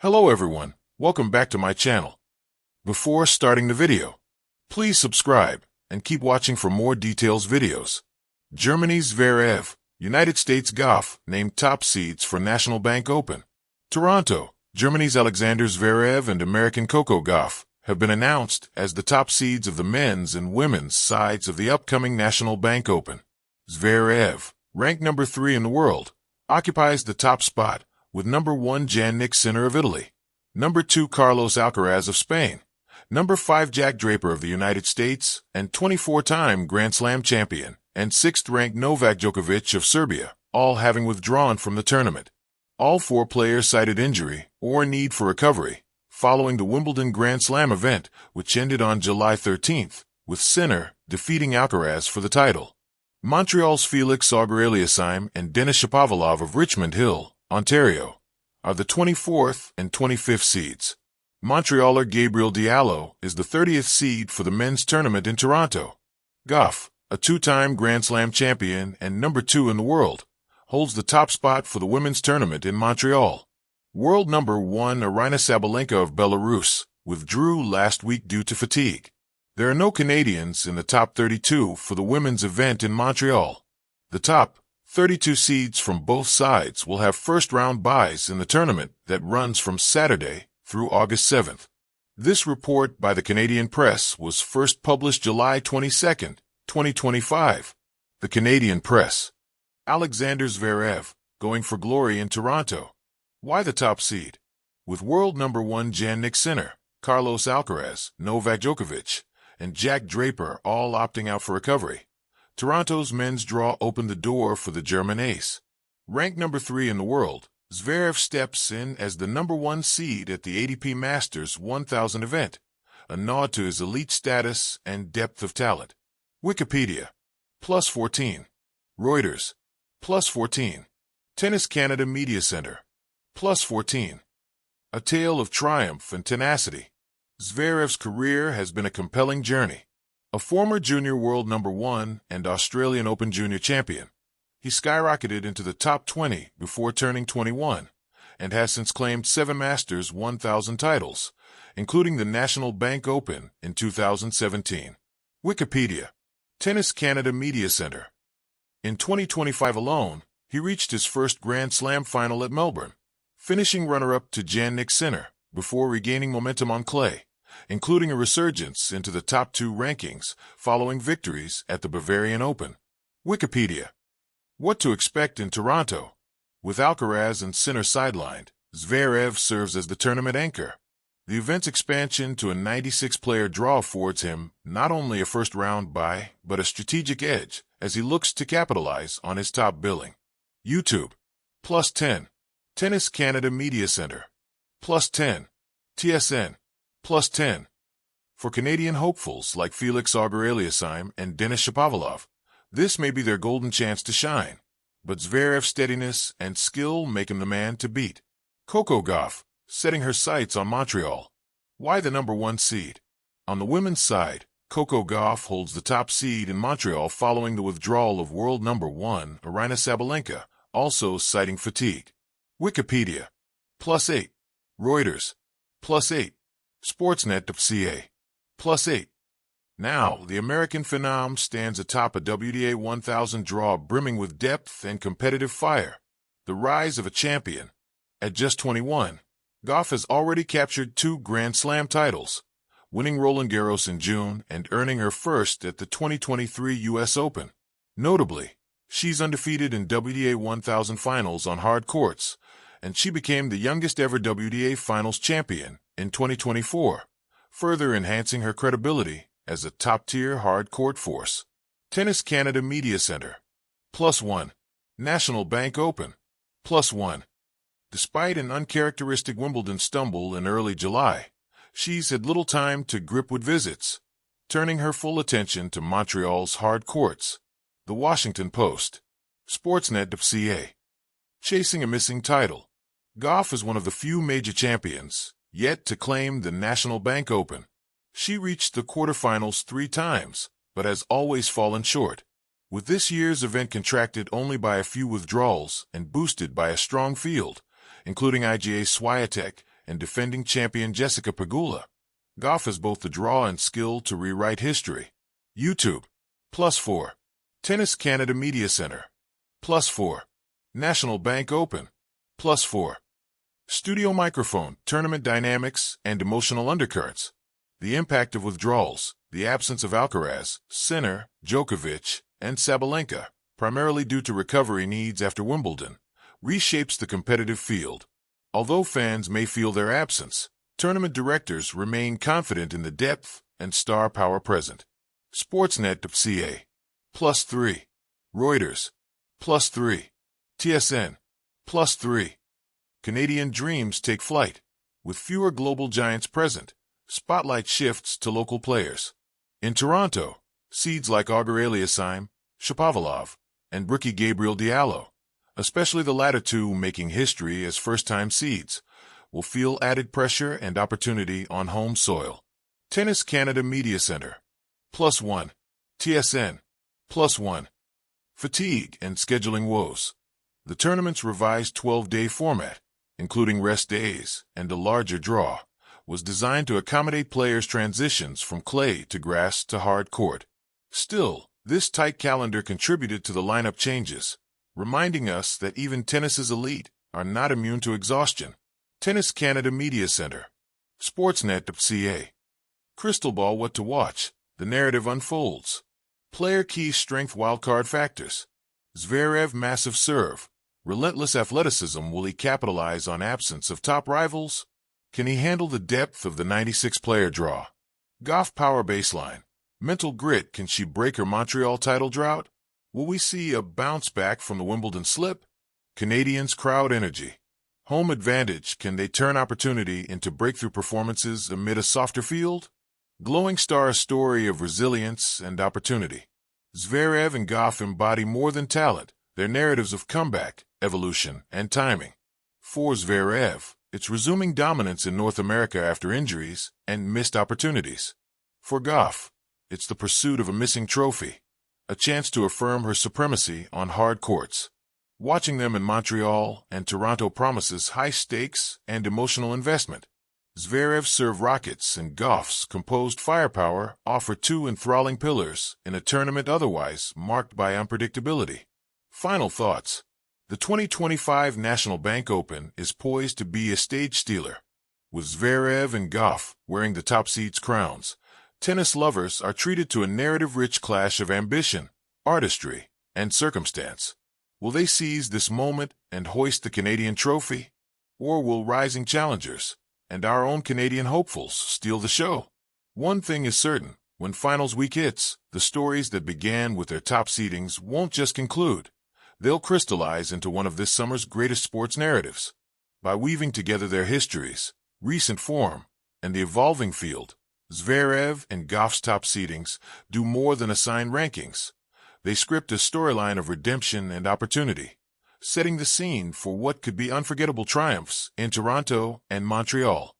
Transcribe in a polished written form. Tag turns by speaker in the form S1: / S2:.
S1: Hello everyone, welcome back to my channel. Before starting the video, please subscribe and keep watching for more details videos. Germany's Zverev, United States Gauff named top seeds for National Bank Open. Toronto, Germany's Alexander Zverev and American Coco Gauff have been announced as the top seeds of the men's and women's sides of the upcoming National Bank Open. Zverev, ranked number 3 in the world, occupies the top spot, with number 1 Jannik Sinner of Italy, number 2 Carlos Alcaraz of Spain, number 5 Jack Draper of the United States, and 24-time Grand Slam champion, and 6th-ranked Novak Djokovic of Serbia, all having withdrawn from the tournament. All 4 players cited injury or need for recovery following the Wimbledon Grand Slam event, which ended on July 13th, with Sinner defeating Alcaraz for the title. Montreal's Felix Auger-Aliassime and Denis Shapovalov of Richmond Hill, Ontario, are the 24th and 25th seeds. Montrealer Gabriel Diallo is the 30th seed for the men's tournament in Toronto. Gauff, a 2-time Grand Slam champion and number 2 in the world, holds the top spot for the women's tournament in Montreal. World number 1 Aryna Sabalenka of Belarus withdrew last week due to fatigue. There are no Canadians in the top 32 for the women's event in Montreal. The top 32 seeds from both sides will have first-round byes in the tournament that runs from Saturday through August 7th. This report by the Canadian Press was first published July 22, 2025. The Canadian Press. Alexander Zverev, going for glory in Toronto. Why the top seed? With world number 1 Jannik Sinner, Carlos Alcaraz, Novak Djokovic, and Jack Draper all opting out for recovery, Toronto's men's draw opened the door for the German ace. Ranked number 3 in the world, Zverev steps in as the number 1 seed at the ATP Masters 1000 event, a nod to his elite status and depth of talent. Wikipedia, +14. Reuters, +14. Tennis Canada Media Center, +14. A tale of triumph and tenacity. Zverev's career has been a compelling journey. A former junior world number 1 and Australian Open junior champion, he skyrocketed into the top 20 before turning 21 and has since claimed 7 Masters 1000 titles, including the National Bank Open in 2017. Wikipedia. Tennis Canada Media Center. In 2025 alone, he reached his first Grand Slam final at Melbourne, finishing runner-up to Jannik Sinner before regaining momentum on clay, including a resurgence into the top 2 rankings following victories at the Bavarian Open. Wikipedia. What to expect in Toronto? With Alcaraz and Sinner sidelined, Zverev serves as the tournament anchor. The event's expansion to a 96-player draw affords him not only a first-round bye, but a strategic edge as he looks to capitalize on his top billing. YouTube, +10. Tennis Canada Media Center, +10. TSN, +10. For Canadian hopefuls like Felix Auger-Aliassime and Denis Shapovalov, this may be their golden chance to shine, but Zverev's steadiness and skill make him the man to beat. Coco Gauff, setting her sights on Montreal. Why the number 1 seed? On the women's side, Coco Gauff holds the top seed in Montreal following the withdrawal of world number 1 Aryna Sabalenka, also citing fatigue. Wikipedia, +8. Reuters, +8. Sportsnet.ca, +8. Now, the American phenom stands atop a WTA 1000 draw brimming with depth and competitive fire. The rise of a champion. At just 21, Gauff has already captured 2 Grand Slam titles, winning Roland Garros in June and earning her first at the 2023 U.S. Open. Notably, she's undefeated in WTA 1000 finals on hard courts, and she became the youngest ever WTA Finals champion in 2024, further enhancing her credibility as a top-tier hard-court force. Tennis Canada Media Center, +1. National Bank Open, +1. Despite an uncharacteristic Wimbledon stumble in early July, she's had little time to grip with visits, turning her full attention to Montreal's hard courts. The Washington Post, Sportsnet.ca. Chasing a missing title. Gauff is one of the few major champions yet to claim the National Bank Open. She reached the quarterfinals 3 times, but has always fallen short. With this year's event contracted only by a few withdrawals and boosted by a strong field, including Iga Swiatek and defending champion Jessica Pegula. Gauff has both the draw and skill to rewrite history. YouTube, +4. Tennis Canada Media Center, +4. National Bank Open, +4. Studio microphone, tournament dynamics, and emotional undercurrents. The impact of withdrawals, the absence of Alcaraz, Sinner, Djokovic, and Sabalenka, primarily due to recovery needs after Wimbledon, reshapes the competitive field. Although fans may feel their absence, tournament directors remain confident in the depth and star power present. Sportsnet.ca, +3. Reuters, +3. TSN, +3. Canadian dreams take flight. With fewer global giants present, spotlight shifts to local players. In Toronto, seeds like Auger Aliassime, Shapovalov, and Ricky Gabriel Diallo, especially the latter two making history as first-time seeds, will feel added pressure and opportunity on home soil. Tennis Canada Media Center, +1. TSN, +1. Fatigue and scheduling woes. The tournament's revised 12-day format, including rest days and a larger draw, was designed to accommodate players' transitions from clay to grass to hard court. Still, this tight calendar contributed to the lineup changes, reminding us that even tennis's elite are not immune to exhaustion. Tennis Canada Media Center, Sportsnet.ca. Crystal ball what to watch, the narrative unfolds. Player key strength wildcard factors. Zverev massive serve. Relentless athleticism. Will he capitalize on absence of top rivals? Can he handle the depth of the 96-player draw? Gauff power baseline. Mental grit. Can she break her Montreal title drought? Will we see a bounce back from the Wimbledon slip? Canadians' crowd energy. Home advantage. Can they turn opportunity into breakthrough performances amid a softer field? Glowing star story of resilience and opportunity. Zverev and Gauff embody more than talent. Their narratives of comeback, evolution, and timing. For Zverev, it's resuming dominance in North America after injuries and missed opportunities. For Gauff, it's the pursuit of a missing trophy, a chance to affirm her supremacy on hard courts. Watching them in Montreal and Toronto promises high stakes and emotional investment. Zverev's serve rockets and Gauff's composed firepower offer two enthralling pillars in a tournament otherwise marked by unpredictability. Final thoughts. The 2025 National Bank Open is poised to be a stage stealer. With Zverev and Gauff wearing the top seeds' crowns, tennis lovers are treated to a narrative-rich clash of ambition, artistry, and circumstance. Will they seize this moment and hoist the Canadian trophy? Or will rising challengers and our own Canadian hopefuls steal the show? One thing is certain, when finals week hits, the stories that began with their top seedings won't just conclude. They'll crystallize into one of this summer's greatest sports narratives. By weaving together their histories, recent form, and the evolving field, Zverev and Gauff's top seedings do more than assign rankings. They script a storyline of redemption and opportunity, setting the scene for what could be unforgettable triumphs in Toronto and Montreal.